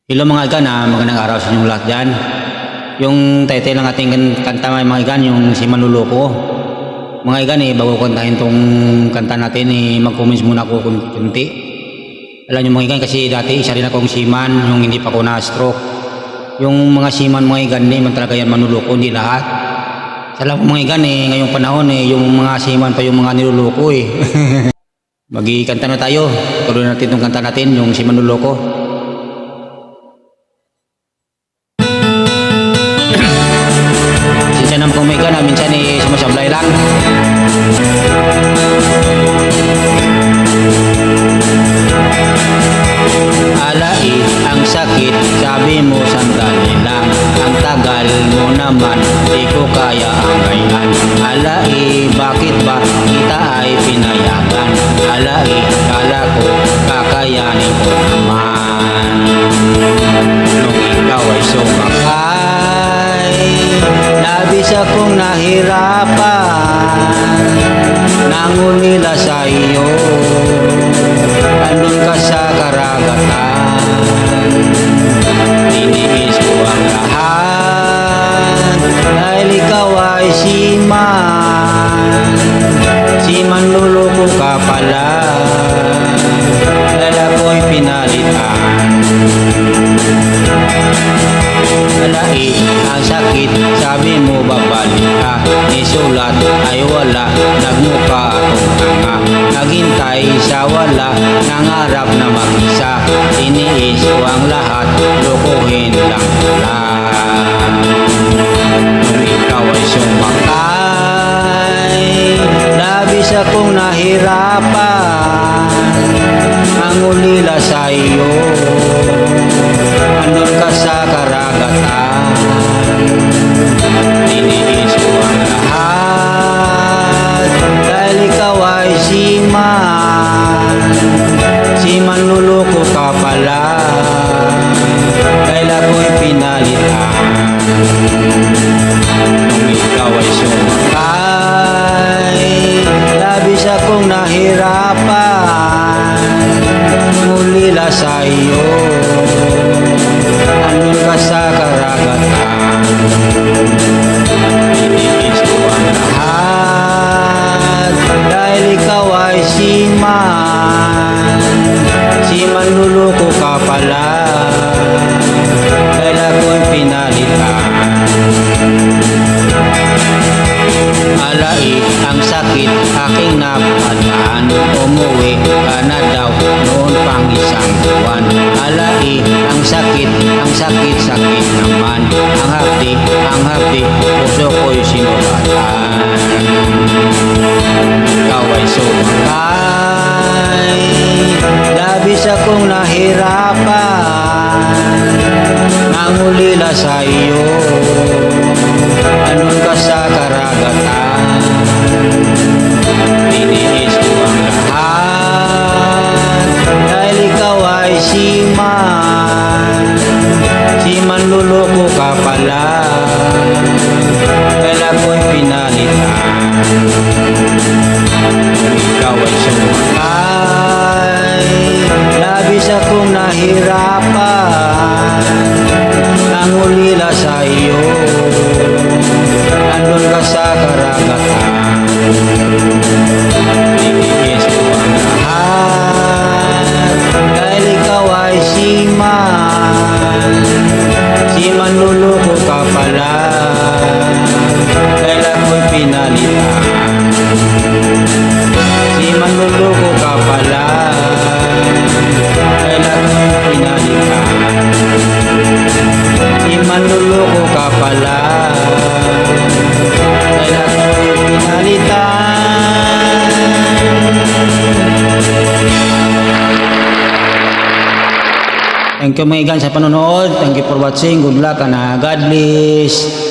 Hello mga igan, magandang araw sa inyong lahat dyan. Yung title ng ating kanta mga igan, yung si Manloloko. Mga igan, bago kantahin tong kanta natin, mag-comments muna ako kunti. Alam nyo mga igan, kasi dati isa rin akong seaman, yung hindi pa ako na-stroke. Yung mga seaman mga igan, man talaga yan manloloko, hindi lahat. Alam ko mga igan, ngayong panahon, yung mga seaman pa yung mga niloloko Magikanta na tayo, tuloy natin itong kanta natin, yung si Manloloko. Kung may gana, minsan sumasablay lang. Alai, ang sakit, sabi mo sandali lang. Ang tagal mo naman, di ko kaya ang ganyan. Alai, bakit ba kita ay pinayagan? Alai, kala ko kakayanin ko naman. Nung ikaw ay sumakay, labis akong nahirapan, nangulila sa iyo, andun ka sa karagatan. Tiniis ko ang lahat, dahil ikaw ay si Manloloko ka pala, dahil ako'y pinalitan. Alai, ang sakit, sabi mo babalik ka. Isulat ay wala, nagmukha akong tanga. Naghintay sa wala, nangarap na mag-isa. Iniis ko ang lahat, lukuhin lang pala. Nung ikaw ay sumakay, labis akong nahirapan, nangulila sa iyo, andun ka sa karagatan. Tiniis ko ang lahat, dahil ikaw ay si Manloloko ka pala, dahil ako'y pinalitan. Nung ikaw ay sumakay, labis akong nahirapan, ngulila sa iyo, andun ka sa karagatan. Tiniis ko ang lahat, dahil ikaw ay si Manloloko ka pala, dahil ako'y pinalitan. Alai, ang sakit, aking napadaan, umuwi ka na daw noon pang isang buwan. Alai, ang sakit, sakit naman, ang hapdi, puso ko'y sinulatan. Ikaw ay sumakay, labis akong nahirapan, nangulila sa iyo, andun ka sa karagatan. Tiniis ko ang lahat, dahil ikaw ay si Manloloko ka pala, dahil ako'y pinalitan. Ikaw ay sumakay, labis akong nahirapan, nangulila sa iyo, andun ka sa karagatan. Tiniis ko ang lahat, dahil ikaw ay si Manloloko ka pala, dahil ako'y pinalitan. Si Manloloko ka pala, dahil ako'y pinalitan. Si Manloloko ka pala, dahil ako'y pinalitan. Thank you mga igan sa panonood. Thank you for watching. Good luck and God bless.